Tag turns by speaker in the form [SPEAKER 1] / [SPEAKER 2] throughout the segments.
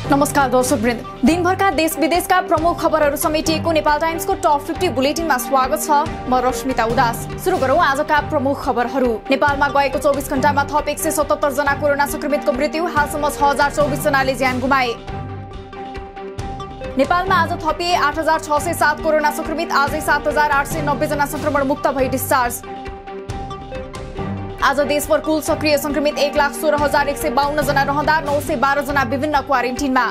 [SPEAKER 1] नमस्कार दर्शकवृन्द, दिनभरका देश विदेशका प्रमुख खबरहरू समेटिएको नेपाल टाइम्सको टप 50 बुलेटिनमा स्वागत छ। म रश्मिता उदास। सुरु गरौँ आजका प्रमुख खबरहरू। नेपालमा गएको 24 घण्टामा थप 177 जना कोरोना संक्रमितको मृत्यु, हालसम्म 6024 जनाले ज्यान गुमाए। नेपालमा आज थपिए 8607 कोरोना संक्रमित, आजै 7890 जना संक्रमण मुक्त भई डिस्चार्ज। आज देशभर कुल सक्रिय संक्रमित 1,16,152 जना रहँदा 912 जना विभिन्न क्वारेन्टिनमा।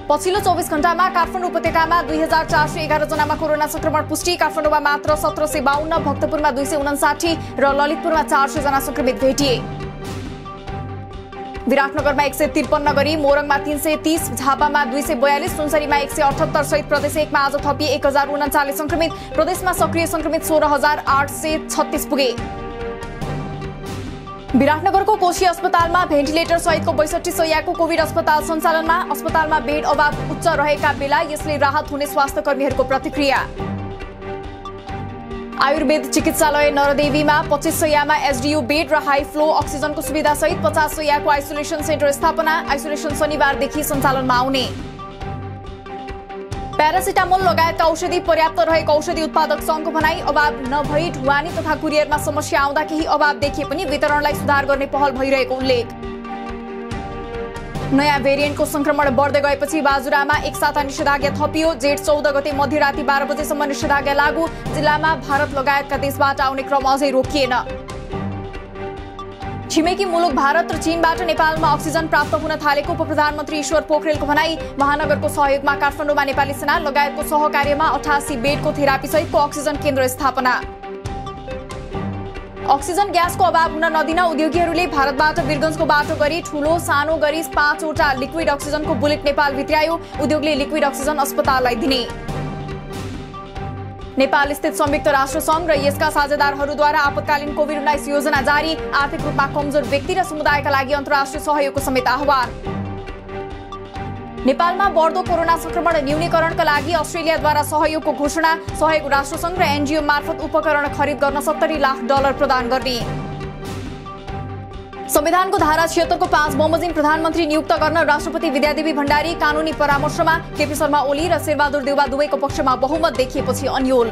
[SPEAKER 1] पछिल्लो 24 घण्टामा काठमाडौँ उपत्यकामा 2411 जनामा कोरोना संक्रमण पुष्टि, काठमाडौँमा मात्र 1752, भक्तपुरमा 259 र ललितपुरमा 400 जना संक्रमित भेटिए। विराटनगरमा 153 गरी, मोरङमा 330, झापामा 242, सुनसरीमा 178 सहित प्रदेश 1 मा आज थपिए 1039 संक्रमित, प्रदेशमा सक्रिय संक्रमित 16,836 पुगे। विराटनगरको कोशी अस्पतालमा भेन्टिलेटर सहितको 62 शय्याको कोभिड अस्पताल सञ्चालनमा, अस्पतालमा बेड अभाव उच्च रहेका बेला यसले राहत हुने स्वास्थ्य कर्मीहरूको प्रतिक्रिया। आयुर्वेद चिकित्सालय नरदेवीमा 25 शय्यामा एसडीयू बेड र हाई फ्लो अक्सिजनको सुविधा सहित 50 शय्याको आइसोलेसन सेन्टर स्थापना, आइसोलेसन शनिबारदेखि सञ्चालनमा आउने। प्यारासिटामोल लगायतका औषधि पर्याप्त रहेको औषधि उत्पादक संघको भनाई, अभाव नभई ढुवानी तथा कुरियरमा समस्या आउँदा केही अभाव देखिए पनि वितरणलाई सुधार गर्ने पहल भइरहेको उल्लेख। नयाँ भेरिएन्टको संक्रमण बढ्दै गएपछि बाजुरामा एक साता निषेधाज्ञा थपियो, जेठ 14 गते मध्यराति 12 बजेसम्म निषेधाज्ञा लागू, जिल्लामा भारत लगायतका देशबाट आउने क्रम अझै रोकिएन। छिमेकी मुलुक भारत र चीनबाट नेपालमा अक्सिजन प्राप्त हुन थालेको उपप्रधानमन्त्री ईश्वर पोखरेलको भनाई, महानगरको सहयोगमा काठमाडौँमा नेपाली सेना लगायतको सहकार्यमा 88 बेडको थेरापी सहितको अक्सिजन केन्द्र स्थापना। अक्सिजन ग्यासको अभाव हुन नदिन उद्योगीहरूले भारतबाट वीरगञ्जको बाटो गरी ठूलो सानो गरी 5 वटा लिक्विड अक्सिजनको बुलेट नेपाल भित्रायो, उद्योगले लिक्विड अक्सिजन अस्पताललाई दिने। नेपाल स्थित संयुक्त राष्ट्र संघ र यसका साझेदारहरूद्वारा आपतकालीन कोभिड-19 योजना जारी, आर्थिक रूपमा कमजोर व्यक्ति र समुदायका लागि अन्तर्राष्ट्रिय सहयोगको समेत आह्वान। नेपालमा बढ्दो कोरोना संक्रमण न्यूनीकरणका लागि अस्ट्रेलियाद्वारा सहयोगको घोषणा, सहयोग राष्ट्रसंघ र एनजीओ मार्फत उपकरण खरिद गर्न $70 लाख प्रदान गर्ने। संविधानको धारा 76 को 5 बमोजिम प्रधानमन्त्री नियुक्त गर्न राष्ट्रपति विद्यादेवी भण्डारी कानूनी परामर्शमा, केपी शर्मा ओली र शेरबहादुर देउवा दुवैको पक्षमा बहुमत देखिएपछि अन्यल।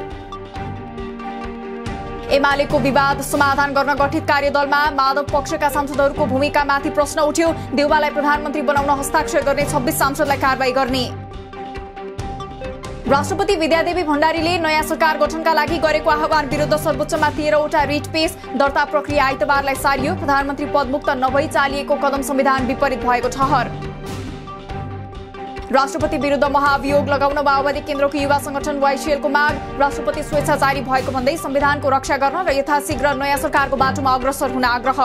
[SPEAKER 1] एमालेको विवाद समाधान गर्न गठित कार्यदलमा माधव पक्षका सांसदहरूको भूमिकामाथि प्रश्न उठ्यो, देउवालाई प्रधानमन्त्री बनाउन हस्ताक्षर गर्ने 26 सांसदलाई कारबाही गर्ने। राष्ट्रपति विद्यादेवी भण्डारीले नयाँ सरकार गठनका लागि गरेको आह्वान विरुद्ध सर्वोच्चमा 13 वटा रिट पेश, दर्ता प्रक्रिया आइतबारलाई सारियो, प्रधानमन्त्री पदमुक्त नभई चालिएको कदम संविधान विपरीत भएको ठहर। राष्ट्रपति विरुद्ध महाभियोग लगाउन माओवादी केन्द्रको युवा संगठन वाइसिएलको माग, राष्ट्रपति स्वेच्छाचारी भएको भन्दै संविधानको रक्षा गर्न र यथाशीघ्र नयाँ सरकारको बाटोमा अग्रसर हुन आग्रह।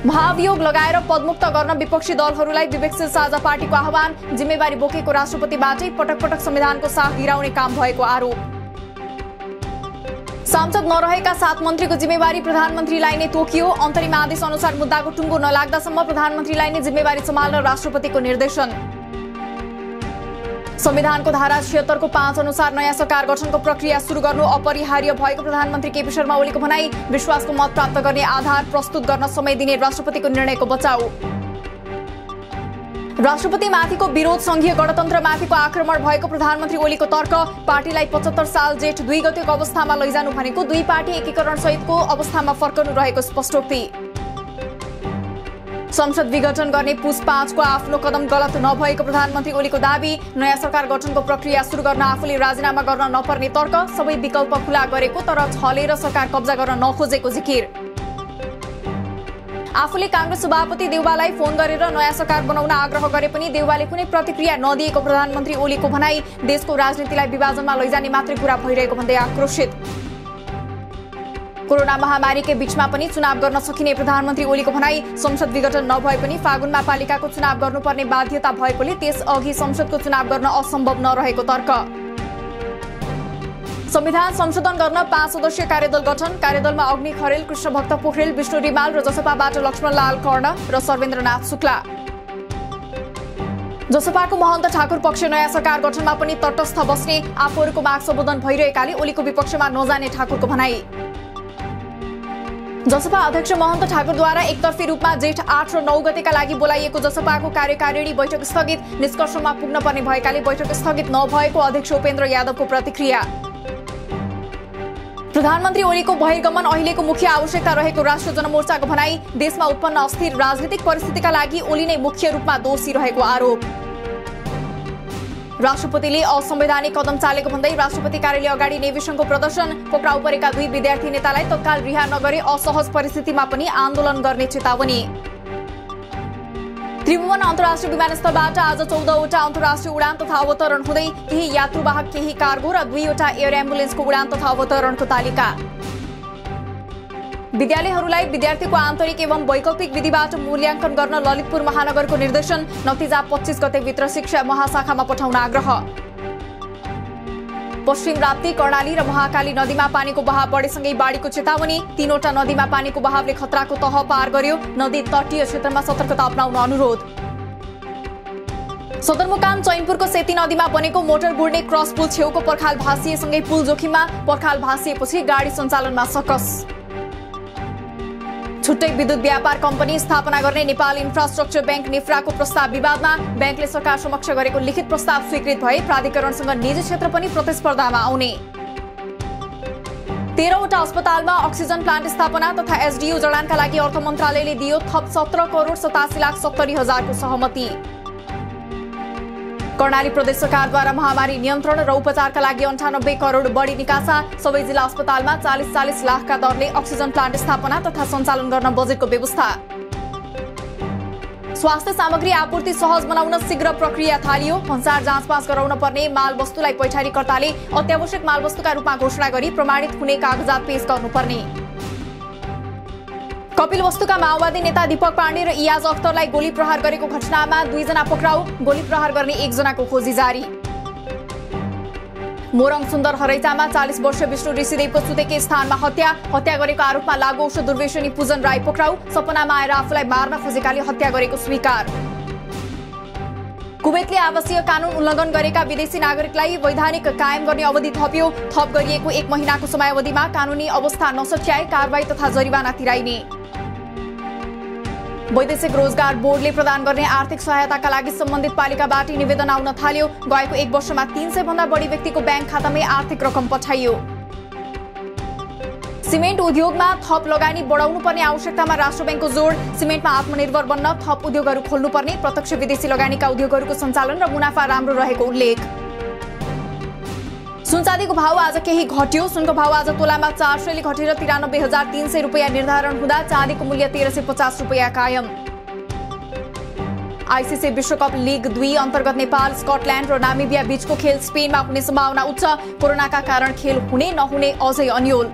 [SPEAKER 1] महाभियोग लगाएर पदमुक्त गर्न विपक्षी दलहरूलाई विवेकशील साझा पार्टीको आह्वान, जिम्मेवारी बोकेको राष्ट्रपतिबाटै पटक पटक संविधानको साथ गिराउने काम भएको आरोप। सांसद नरहेका 7 मन्त्रीको जिम्मेवारी प्रधानमन्त्रीलाई नै तोकियो, अन्तरिम आदेश अनुसार मुद्दाको टुङ्गो नलाग्दासम्म प्रधानमन्त्रीलाई नै जिम्मेवारी सम्हाल्न राष्ट्रपतिको निर्देशन। संविधानको धारा 76 को 5 अनुसार नयाँ सरकार गठनको प्रक्रिया सुरु गर्नु अपरिहार्य भएको प्रधानमन्त्री केपी शर्मा ओलीको भनाई, विश्वासको मत प्राप्त गर्ने आधार प्रस्तुत गर्न समय दिने राष्ट्रपतिको निर्णयको बचाउ। राष्ट्रपतिमाथिको विरोध संघीय गणतन्त्रमाथिको आक्रमण भएको प्रधानमन्त्री ओलीको तर्क, पार्टीलाई 75 साल जेठ 2 गतेको अवस्थामा लैजानु भनेको दुई पार्टी एकीकरण सहितको अवस्थामा फर्कनु रहेको स्पष्टोक्ति। संसद विघटन गर्ने पुस 5 को आफ्नो कदम गलत नभएको प्रधानमन्त्री ओलीको दाबी, नयाँ सरकार गठनको प्रक्रिया सुरु गर्न आफूले राजीनामा गर्न नपर्ने तर्क, सबै विकल्प खुला गरेको तर छलेर सरकार कब्जा गर्न नखोजेको जिकिर। आफूले कांग्रेस सभापति देउवालाई फोन गरेर नयाँ सरकार बनाउन आग्रह गरे पनि देउवाले कुनै प्रतिक्रिया नदिएको प्रधानमन्त्री ओलीको भनाई, देशको राजनीतिलाई विभाजनमा लैजाने मात्रै कुरा भइरहेको भन्दै आक्रोशित। कोरोना महामारीकै बीचमा पनि चुनाव गर्न सकिने प्रधानमन्त्री ओलीको भनाई, संसद विघटन नभए पनि फागुनमा पालिकाको चुनाव गर्नुपर्ने बाध्यता भएकोले त्यसअघि संसदको चुनाव गर्न असम्भव नरहेको तर्क। संविधान संशोधन गर्न 5 सदस्यीय कार्यदल गठन, कार्यदलमा अग्नि खरेल, कृष्णभक्त पोखरेल, विष्णु रिमाल र जसपाबाट लक्ष्मणलाल कर्ण र सर्वेन्द्रनाथ शुक्ला। जसपाको महन्त ठाकुर पक्ष नयाँ सरकार गठनमा पनि तटस्थ बस्ने, आफूहरूको माग सम्बोधन भइरहेकाले ओलीको विपक्षमा नजाने ठाकुरको भनाई। जसपा अध्यक्ष महन्त ठाकुरद्वारा एकतर्फी रूपमा जेठ 8 र 9 गतेका लागि बोलाइएको जसपाको कार्यकारिणी बैठक स्थगित, निष्कर्षमा पुग्न पर्ने भएकाले बैठक स्थगित नभएको अध्यक्ष उपेन्द्र यादवको प्रतिक्रिया। प्रधानमन्त्री ओलीको बहिर्गमन अहिलेको मुख्य आवश्यकता रहेको राष्ट्र जनमोर्चाको भनाई, देशमा उत्पन्न अस्थिर राजनीतिक परिस्थितिका लागि ओली नै मुख्य रूपमा दोषी रहेको आरोप। राष्ट्रपतिले असंवैधानिक कदम चालेको भन्दै राष्ट्रपति कार्यालय अगाडि नेविसंघको प्रदर्शन, पक्राउ परेका 2 विद्यार्थी नेतालाई तत्काल रिहा नगरे असहज परिस्थितिमा पनि आन्दोलन गर्ने चेतावनी। त्रिभुवन अन्तर्राष्ट्रिय विमानस्थलबाट आज 14 वटा अन्तर्राष्ट्रिय उडान तथा अवतरण हुँदै, केही यात्रुवाहक, केही कार्गो र 2 वटा एयर एम्बुलेन्सको उडान तथा अवतरणको तालिका। विद्यालयहरूलाई विद्यार्थीको आन्तरिक एवं वैकल्पिक विधिबाट मूल्याङ्कन गर्न ललितपुर महानगरको निर्देशन, नतिजा 25 गतेभित्र शिक्षा महाशाखामा पठाउन आग्रह। पश्चिम राप्ती, कर्णाली र महाकाली नदीमा पानीको बहाव बढेसँगै बाढीको चेतावनी, 3 वटा नदीमा पानीको बहावले खतराको तह पार गर्यो, नदी तटीय क्षेत्रमा सतर्कता अपनाउन अनुरोध। सदरमुकाम चैनपुरको सेती नदीमा बनेको मोटर गुड्ने क्रस पुल छेउको पर्खाल भासिएसँगै पुल जोखिममा, पर्खाल भासिएपछि गाडी सञ्चालनमा सकस। छुट्टै विद्युत व्यापार कम्पनी स्थापना गर्ने नेपाल इन्फ्रास्ट्रक्चर बैंक नेफ्राको प्रस्ताव विवादमा, बैंकले सरकार समक्ष गरेको लिखित प्रस्ताव स्वीकृत भए प्राधिकरणसँग निजी क्षेत्र पनि प्रतिस्पर्धामा आउने। 13 वटा अस्पतालमा अक्सिजन प्लान्ट स्थापना तथा एसडीयू जडानका लागि अर्थ मन्त्रालयले दियो थप 17,87,70,000 को सहमति। कर्णाली प्रदेश सरकारद्वारा महामारी नियन्त्रण र उपचारका लागि 98 करोड बढी निकासा, सबै जिल्ला अस्पतालमा 40-40 लाखका दरले अक्सिजन प्लान्ट स्थापना तथा सञ्चालन गर्न बजेटको व्यवस्था। स्वास्थ्य सामग्री आपूर्ति सहज बनाउन शीघ्र प्रक्रिया थालियो, भन्सार जाँचपाँच गराउन पर्ने मालवस्तुलाई पैठारीकर्ताले अत्यावश्यक मालवस्तुका रूपमा घोषणा गरी प्रमाणित हुने कागजात पेश गर्नुपर्ने। कपिलवस्तुका माओवादी नेता दीपक पाण्डे र इयाज अख्तरलाई गोली प्रहार गरेको घटनामा 2 जना पक्राउ, गोली प्रहार गर्ने 1 जनाको खोजी जारी। मोरङ सुन्दर हरैचामा 40 वर्षीय विष्णु ऋषिदेव पछुतेकै स्थानमा हत्या गरेको आरोपमा लागु औषध दुर्वेशनी पूजन राई पक्राउ, सपनामा आएर आफूलाई मार्न खोजेकाले हत्या गरेको स्वीकार। कुवेतले आवासीय कानून उल्लङ्घन गरेका विदेशी नागरिकलाई वैधानिक कायम गर्ने अवधि थप गरिएको 1 महिनाको समयावधिमा कानूनी अवस्था नसच्याए कारबाही तथा जरिवाना तिराइने। वैदेशिक रोजगार बोर्डले प्रदान गर्ने आर्थिक सहायताका लागि सम्बन्धित पालिकाबाट निवेदन आउन थाल्यो, गएको 1 वर्षमा 300 भन्दा बढी व्यक्तिको ब्याङ्क खातामै आर्थिक रकम पठाइयो। सिमेन्ट उद्योगमा थप लगानी बढाउनु पर्ने आवश्यकतामा राष्ट्र बैंकको जोड, सिमेन्टमा आत्मनिर्भर बन्न थप उद्योगहरू खोल्नुपर्ने, प्रत्यक्ष विदेशी लगानीका उद्योगहरूको सञ्चालन र मुनाफा राम्रो रहेको उल्लेख। सुनचाँदीको भाव आज केही घट्यो, सुनको भाव आज तोलामा 400ले घटेर 93,300 रुपैयाँ निर्धारण हुँदा चाँदीको मूल्य 1350 रुपैयाँ कायम। आईसीसी विश्वकप लिग 2 अन्तर्गत नेपाल, स्कटल्याण्ड र नामिबिया बीचको खेल स्पेनमा हुने सम्भावना उच्च, कोरोनाका कारण खेल हुने नहुने अझै अन्योल।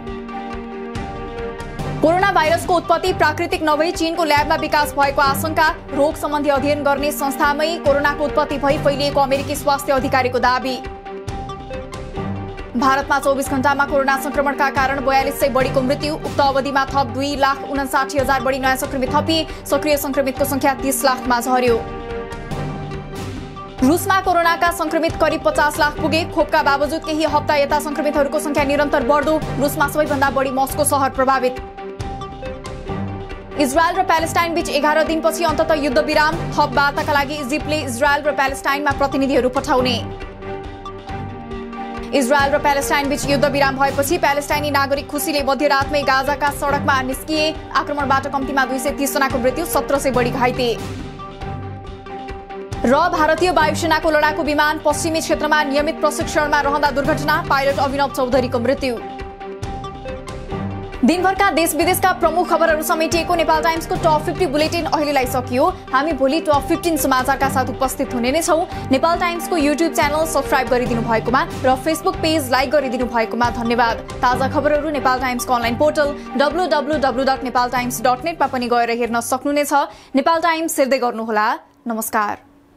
[SPEAKER 1] कोरोना भाइरसको उत्पत्ति प्राकृतिक नभई चीनको ल्याबमा विकास भएको आशंका, रोग सम्बन्धी अध्ययन गर्ने संस्थामै कोरोनाको उत्पत्ति भई फैलिएको अमेरिकी स्वास्थ्य अधिकारीको दाबी। भारतमा 24 घण्टामा कोरोना संक्रमणका कारण 4200 बढीको मृत्यु, उक्त अवधिमा थप 2,59,000 बढी नयाँ संक्रमित थपिए, सक्रिय संक्रमितको संख्या 30 लाखमा झर्यो। रुसमा कोरोनाका संक्रमित करिब 50 लाख पुगे, खोपका बावजुद केही हप्ता यता संक्रमितहरूको संख्या निरन्तर बढ्दो, रुसमा सबैभन्दा बढी मस्को शहर प्रभावित। इजरायल र प्यालेस्टाइन बीच 11 दिनपछि अन्ततः युद्ध विराम, थप वार्ताका लागि इजिप्टले इजरायल र प्यालेस्टाइनमा प्रतिनिधिहरू पठाउने। इजरायल र प्यालेस्टाइन बीच युद्ध विराम भएपछि प्यालेस्टाइनी नागरिक खुसीले मध्यरातमै गाजाका सडकमा निस्किए, आक्रमणबाट कम्तीमा 230 जनाको मृत्यु, 1700 बढी घाइते। र भारतीय वायुसेनाको लडाकु विमान पश्चिमी क्षेत्रमा नियमित प्रशिक्षणमा रहँदा दुर्घटना, पाइलट अभिनव चौधरीको मृत्यु। दिनभरका देश विदेशका प्रमुख खबरहरू समेटिएको नेपाल टाइम्सको टप 50 बुलेटिन अहिलेलाई सकियो। हामी भोलि टप 15 समाचारका साथ उपस्थित हुने नै छौं। नेपाल टाइम्सको युट्युब च्यानल सब्स्क्राइब गरिदिनु भएकोमा र फेसबुक पेज लाइक गरिदिनु भएकोमा धन्यवाद। ताजा खबरहरू नेपाल टाइम्सको अनलाइन पोर्टल www.nepaltimes.net मा पनि गएर हेर्न सक्नुहुनेछ। नेपाल टाइम्स हेर्दै गर्नुहोला। नमस्कार।